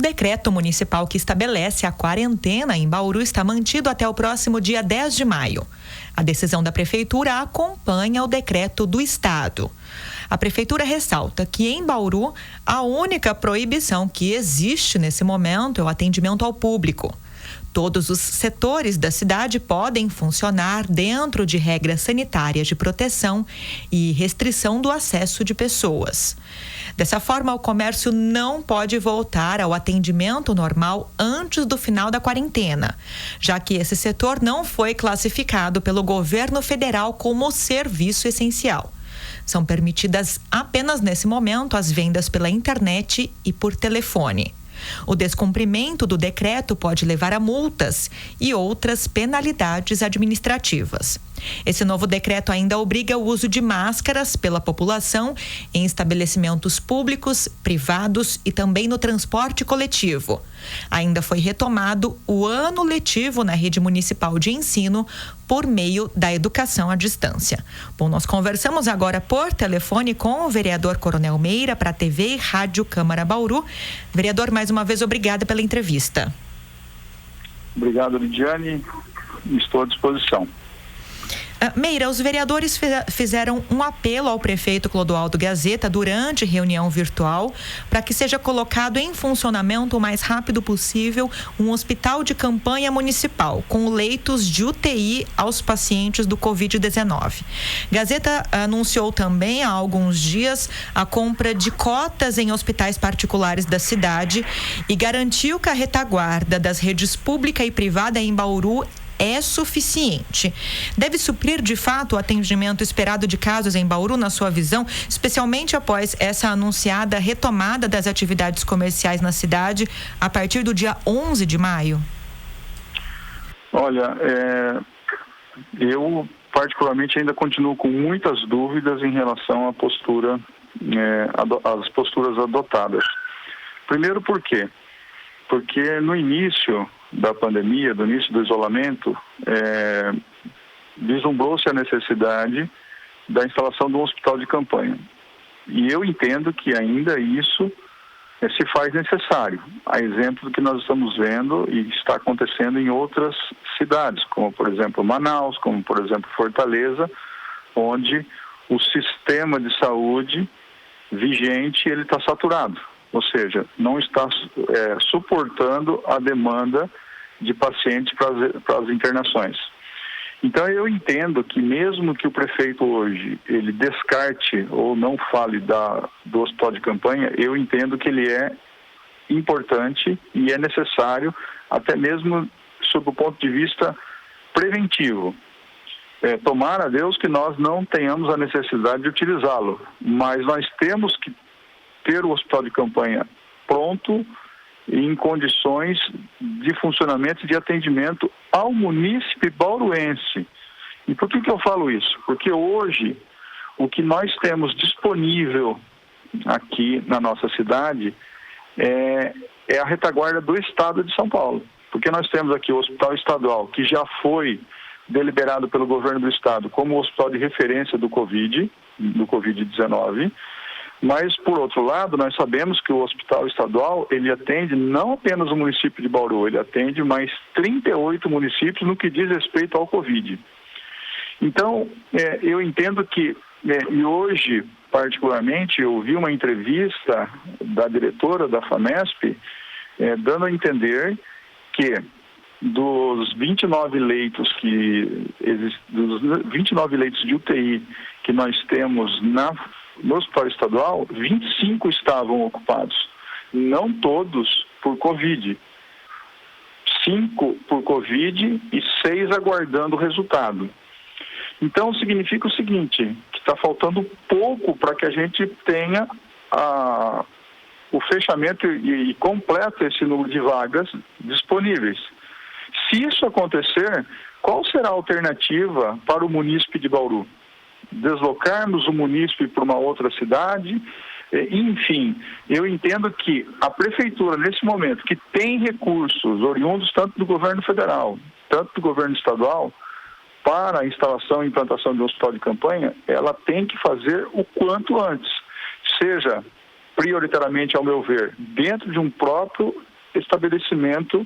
decreto municipal que estabelece a quarentena em Bauru está mantido até o próximo dia 10 de maio. A decisão da Prefeitura acompanha o decreto do Estado. A Prefeitura ressalta que em Bauru, a única proibição que existe nesse momento é o atendimento ao público. Todos os setores da cidade podem funcionar dentro de regras sanitárias de proteção e restrição do acesso de pessoas. Dessa forma, o comércio não pode voltar ao atendimento normal antes do final da quarentena, já que esse setor não foi classificado pelo governo federal como serviço essencial. São permitidas apenas nesse momento as vendas pela internet e por telefone. O descumprimento do decreto pode levar a multas e outras penalidades administrativas. Esse novo decreto ainda obriga o uso de máscaras pela população em estabelecimentos públicos, privados e também no transporte coletivo. Ainda foi retomado o ano letivo na rede municipal de ensino por meio da educação à distância. Bom, nós conversamos agora por telefone com o vereador Coronel Meira para a TV e Rádio Câmara Bauru. Vereador, mais uma vez, obrigada pela entrevista. Obrigado, Lidiane. Estou à disposição. Meira, os vereadores fizeram um apelo ao prefeito Clodoaldo Gazeta durante reunião virtual para que seja colocado em funcionamento o mais rápido possível um hospital de campanha municipal com leitos de UTI aos pacientes do Covid-19. Gazeta anunciou também há alguns dias a compra de cotas em hospitais particulares da cidade e garantiu que a retaguarda das redes pública e privada em Bauru é suficiente. Deve suprir de fato o atendimento esperado de casos em Bauru, na sua visão, especialmente após essa anunciada retomada das atividades comerciais na cidade a partir do dia 11 de maio? Olha, eu particularmente ainda continuo com muitas dúvidas em relação à postura, às posturas adotadas. Primeiro, por quê? Porque no início da pandemia, do início do isolamento, vislumbrou-se a necessidade da instalação de um hospital de campanha. E eu entendo que ainda isso se faz necessário, a exemplo do que nós estamos vendo e está acontecendo em outras cidades, como por exemplo Manaus, como por exemplo Fortaleza, onde o sistema de saúde vigente ele está saturado. Ou seja, não está suportando a demanda de pacientes para as internações. Então, eu entendo que mesmo que o prefeito hoje ele descarte ou não fale do hospital de campanha, eu entendo que ele é importante e é necessário, até mesmo sob o ponto de vista preventivo. Tomara a Deus que nós não tenhamos a necessidade de utilizá-lo, mas nós temos que ter o hospital de campanha pronto em condições de funcionamento e de atendimento ao munícipe bauruense. E por que eu falo isso? Porque hoje o que nós temos disponível aqui na nossa cidade é a retaguarda do Estado de São Paulo. Porque nós temos aqui o Hospital Estadual, que já foi deliberado pelo governo do Estado como hospital de referência do Covid-19, mas, por outro lado, nós sabemos que o Hospital Estadual, ele atende não apenas o município de Bauru, ele atende mais 38 municípios no que diz respeito ao Covid. Então, eu entendo que, e hoje, particularmente, eu vi uma entrevista da diretora da FAMESP, dando a entender que dos 29 leitos de UTI que nós temos no Hospital Estadual, 25 estavam ocupados. Não todos por Covid. 5 por Covid e 6 aguardando o resultado. Então, significa o seguinte, que está faltando pouco para que a gente tenha o fechamento e completo esse número de vagas disponíveis. Se isso acontecer, qual será a alternativa para o munícipe de Bauru? Deslocarmos o munícipe para uma outra cidade? Enfim, eu entendo que a prefeitura, nesse momento, que tem recursos oriundos tanto do governo federal, tanto do governo estadual, para a instalação e implantação de um hospital de campanha, ela tem que fazer o quanto antes. Seja, prioritariamente, ao meu ver, dentro de um próprio estabelecimento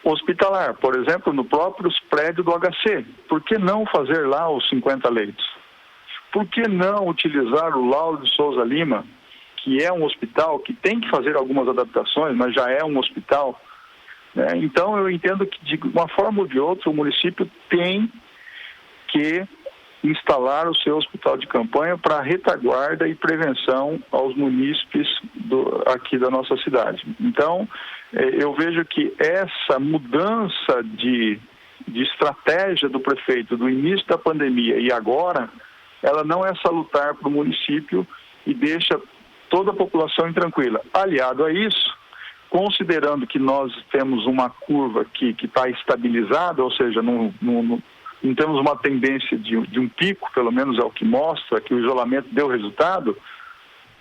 hospitalar. Por exemplo, no próprio prédio do HC. Por que não fazer lá os 50 leitos? Por que não utilizar o Lauro de Souza Lima, que é um hospital que tem que fazer algumas adaptações, mas já é um hospital? Então, eu entendo que, de uma forma ou de outra, o município tem que instalar o seu hospital de campanha para retaguarda e prevenção aos munícipes aqui da nossa cidade. Então, eu vejo que essa mudança de estratégia do prefeito do início da pandemia e agora, ela não é salutar para o município e deixa toda a população intranquila. Aliado a isso, considerando que nós temos uma curva que está estabilizada, ou seja, não temos uma tendência de um pico, pelo menos é o que mostra, que o isolamento deu resultado,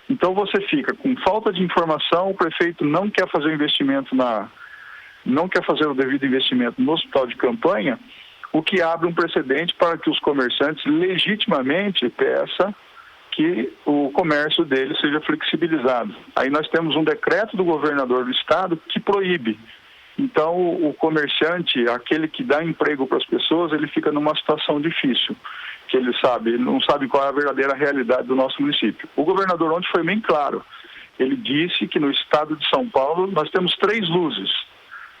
então você fica com falta de informação, o prefeito não quer fazer o devido investimento no hospital de campanha, o que abre um precedente para que os comerciantes legitimamente peçam que o comércio deles seja flexibilizado. Aí nós temos um decreto do governador do estado que proíbe. Então, o comerciante, aquele que dá emprego para as pessoas, ele fica numa situação difícil, que ele não sabe qual é a verdadeira realidade do nosso município. O governador ontem foi bem claro. Ele disse que no estado de São Paulo nós temos 3 luzes,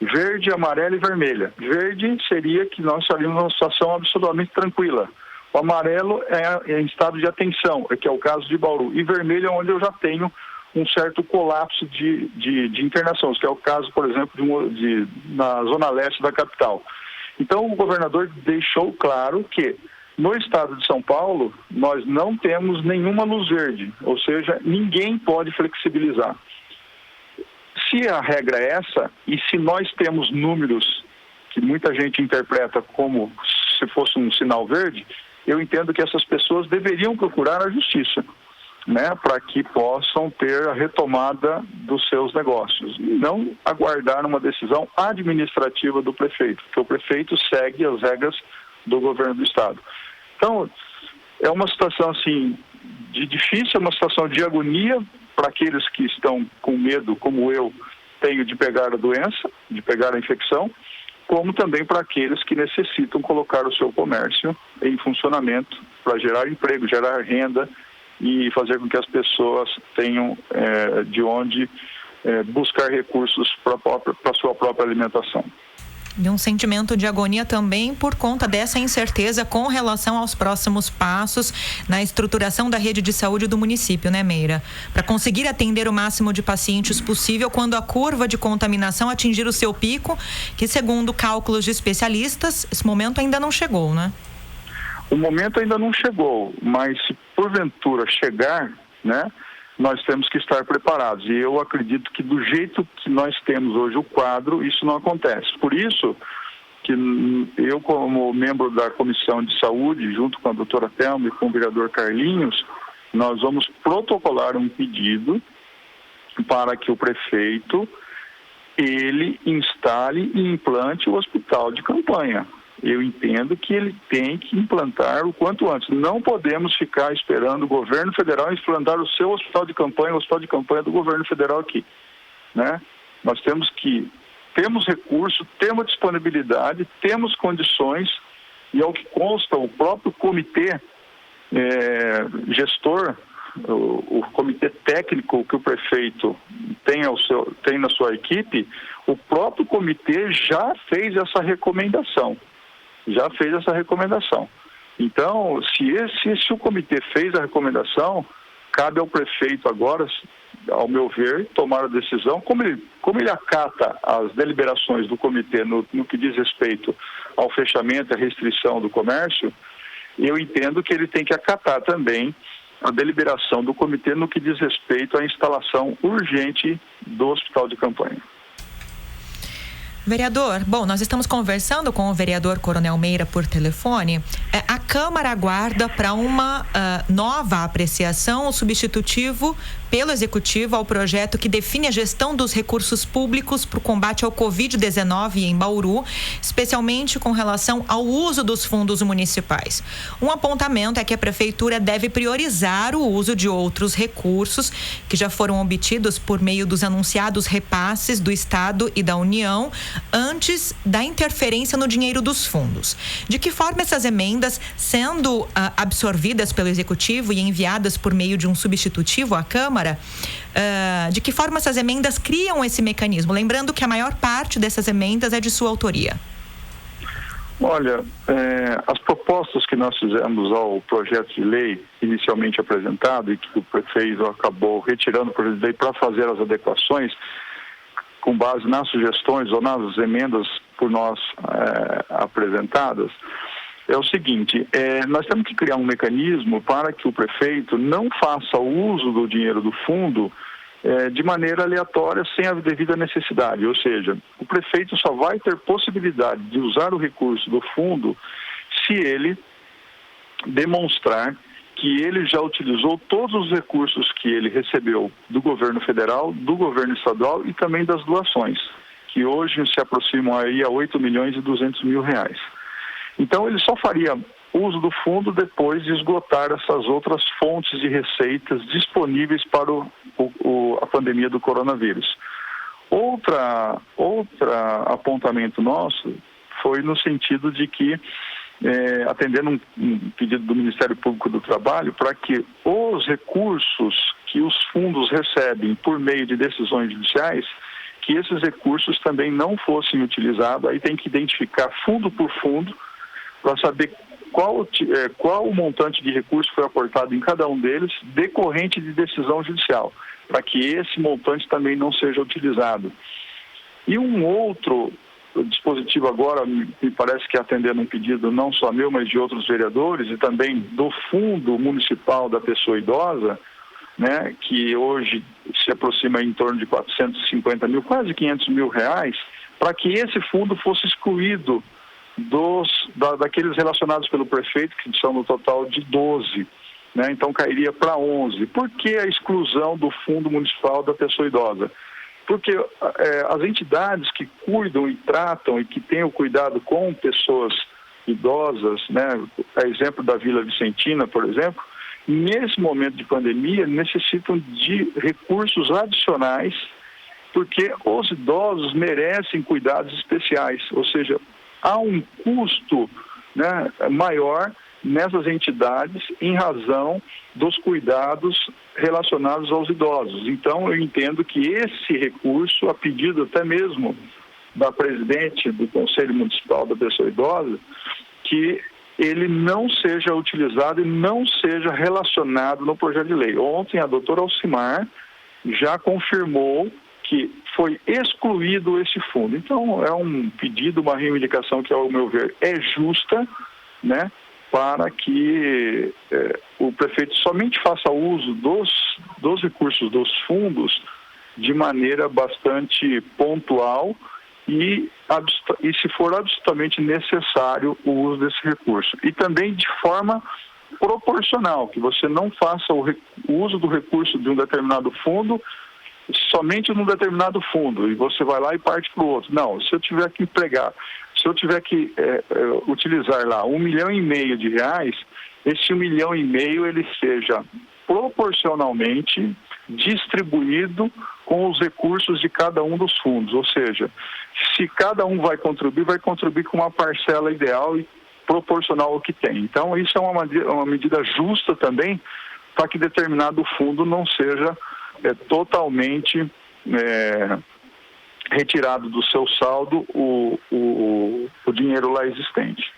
verde, amarela e vermelha. Verde seria que nós estaríamos numa situação absolutamente tranquila. O amarelo é em estado de atenção, que é o caso de Bauru. E vermelho é onde eu já tenho um certo colapso de internação, que é o caso, por exemplo, na zona leste da capital. Então, o governador deixou claro que no estado de São Paulo nós não temos nenhuma luz verde, ou seja, ninguém pode flexibilizar. Se a regra é essa, e se nós temos números que muita gente interpreta como se fosse um sinal verde, eu entendo que essas pessoas deveriam procurar a justiça, para que possam ter a retomada dos seus negócios e não aguardar uma decisão administrativa do prefeito, porque o prefeito segue as regras do governo do estado. Então, é uma situação assim difícil, é uma situação de agonia para aqueles que estão com medo, como eu tenho, de pegar a doença, de pegar a infecção, como também para aqueles que necessitam colocar o seu comércio em funcionamento para gerar emprego, gerar renda e fazer com que as pessoas tenham de onde buscar recursos para a sua própria alimentação. E um sentimento de agonia também por conta dessa incerteza com relação aos próximos passos na estruturação da rede de saúde do município, né, Meira? Para conseguir atender o máximo de pacientes possível quando a curva de contaminação atingir o seu pico, que segundo cálculos de especialistas, esse momento ainda não chegou, né? O momento ainda não chegou, mas se porventura chegar, nós temos que estar preparados. E eu acredito que do jeito que nós temos hoje o quadro, isso não acontece. Por isso que eu, como membro da Comissão de Saúde, junto com a doutora Thelma e com o vereador Carlinhos, nós vamos protocolar um pedido para que o prefeito, ele instale e implante o hospital de campanha. Eu entendo que ele tem que implantar o quanto antes. Não podemos ficar esperando o governo federal implantar o seu hospital de campanha, o hospital de campanha do governo federal aqui, Nós temos recurso, temos disponibilidade, temos condições, e ao que consta, o próprio comitê gestor, o comitê técnico que o prefeito tem na sua equipe, o próprio comitê já fez essa recomendação. Então, se o comitê fez a recomendação, cabe ao prefeito agora, ao meu ver, tomar a decisão. Como ele acata as deliberações do comitê no que diz respeito ao fechamento e à restrição do comércio, eu entendo que ele tem que acatar também a deliberação do comitê no que diz respeito à instalação urgente do hospital de campanha. Vereador, bom, nós estamos conversando com o vereador Coronel Meira por telefone. A Câmara aguarda para uma nova apreciação, o substitutivo pelo Executivo ao projeto que define a gestão dos recursos públicos para o combate ao Covid-19 em Bauru, especialmente com relação ao uso dos fundos municipais. Um apontamento é que a Prefeitura deve priorizar o uso de outros recursos que já foram obtidos por meio dos anunciados repasses do Estado e da União antes da interferência no dinheiro dos fundos. De que forma essas emendas, sendo absorvidas pelo Executivo e enviadas por meio de um substitutivo à Câmara, de que forma essas emendas criam esse mecanismo? Lembrando que a maior parte dessas emendas é de sua autoria. Olha, as propostas que nós fizemos ao projeto de lei inicialmente apresentado e que o prefeito acabou retirando o projeto de lei para fazer as adequações com base nas sugestões ou nas emendas por nós apresentadas, é o seguinte: nós temos que criar um mecanismo para que o prefeito não faça uso do dinheiro do fundo de maneira aleatória, sem a devida necessidade. Ou seja, o prefeito só vai ter possibilidade de usar o recurso do fundo se ele demonstrar que ele já utilizou todos os recursos que ele recebeu do governo federal, do governo estadual e também das doações, que hoje se aproximam aí a R$8.200.000. Então, ele só faria uso do fundo depois de esgotar essas outras fontes de receitas disponíveis para a pandemia do coronavírus. Outra apontamento nosso foi no sentido de que, atendendo um pedido do Ministério Público do Trabalho, para que os recursos que os fundos recebem por meio de decisões judiciais, que esses recursos também não fossem utilizados. Aí tem que identificar fundo por fundo para saber qual o montante de recurso foi aportado em cada um deles, decorrente de decisão judicial, para que esse montante também não seja utilizado. E um outro dispositivo agora, me parece que atendendo um pedido não só meu, mas de outros vereadores e também do Fundo Municipal da Pessoa Idosa, né, que hoje se aproxima em torno de 450 mil, quase 500 mil reais, para que esse fundo fosse excluído daqueles relacionados pelo prefeito, que são no total de 12, né? Então cairia para 11. Por que a exclusão do Fundo Municipal da Pessoa Idosa? Porque as entidades que cuidam e tratam e que têm o cuidado com pessoas idosas, né? A exemplo da Vila Vicentina, por exemplo, nesse momento de pandemia necessitam de recursos adicionais, porque os idosos merecem cuidados especiais, ou seja, há um custo, né, maior nessas entidades em razão dos cuidados relacionados aos idosos. Então, eu entendo que esse recurso, a pedido até mesmo da presidente do Conselho Municipal da Pessoa Idosa, que ele não seja utilizado e não seja relacionado no projeto de lei. Ontem, a doutora Alcimar já confirmou que foi excluído esse fundo. Então, é um pedido, uma reivindicação que, ao meu ver, é justa, né, para que o prefeito somente faça uso dos recursos dos fundos de maneira bastante pontual e se for absolutamente necessário o uso desse recurso. E também de forma proporcional, que você não faça o uso do recurso de um determinado fundo somente num determinado fundo e você vai lá e parte para o outro. Não, se eu tiver que utilizar lá R$1,5 milhão, esse R$1,5 milhão ele seja proporcionalmente distribuído com os recursos de cada um dos fundos. Ou seja, se cada um vai contribuir com uma parcela ideal e proporcional ao que tem. Então, isso é uma medida justa também para que determinado fundo não seja totalmente retirado do seu saldo o dinheiro lá existente.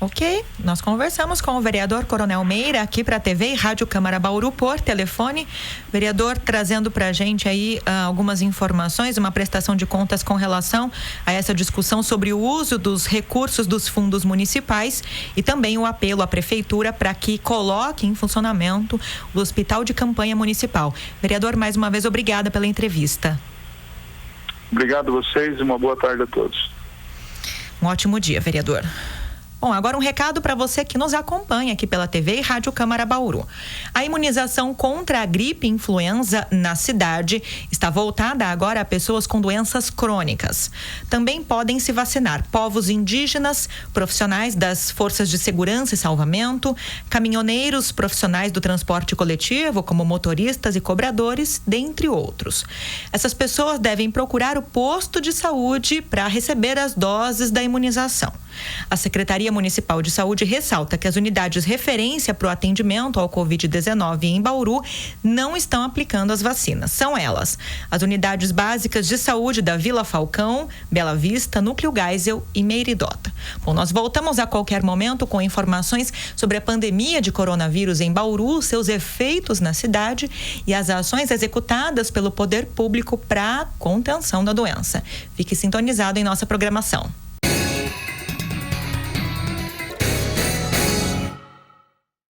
Ok, nós conversamos com o vereador Coronel Meira aqui para a TV e Rádio Câmara Bauru por telefone. Vereador trazendo para a gente aí algumas informações, uma prestação de contas com relação a essa discussão sobre o uso dos recursos dos fundos municipais e também o apelo à prefeitura para que coloque em funcionamento o Hospital de Campanha Municipal. Vereador, mais uma vez, obrigada pela entrevista. Obrigado a vocês e uma boa tarde a todos. Um ótimo dia, vereador. Bom, agora um recado para você que nos acompanha aqui pela TV e Rádio Câmara Bauru. A imunização contra a gripe e influenza na cidade está voltada agora a pessoas com doenças crônicas. Também podem se vacinar povos indígenas, profissionais das forças de segurança e salvamento, caminhoneiros, profissionais do transporte coletivo, como motoristas e cobradores, dentre outros. Essas pessoas devem procurar o posto de saúde para receber as doses da imunização. A Secretaria Municipal de Saúde ressalta que as unidades referência para o atendimento ao Covid-19 em Bauru não estão aplicando as vacinas. São elas: as unidades básicas de saúde da Vila Falcão, Bela Vista, Núcleo Geisel e Meiridota. Bom, nós voltamos a qualquer momento com informações sobre a pandemia de coronavírus em Bauru, seus efeitos na cidade e as ações executadas pelo poder público para a contenção da doença. Fique sintonizado em nossa programação.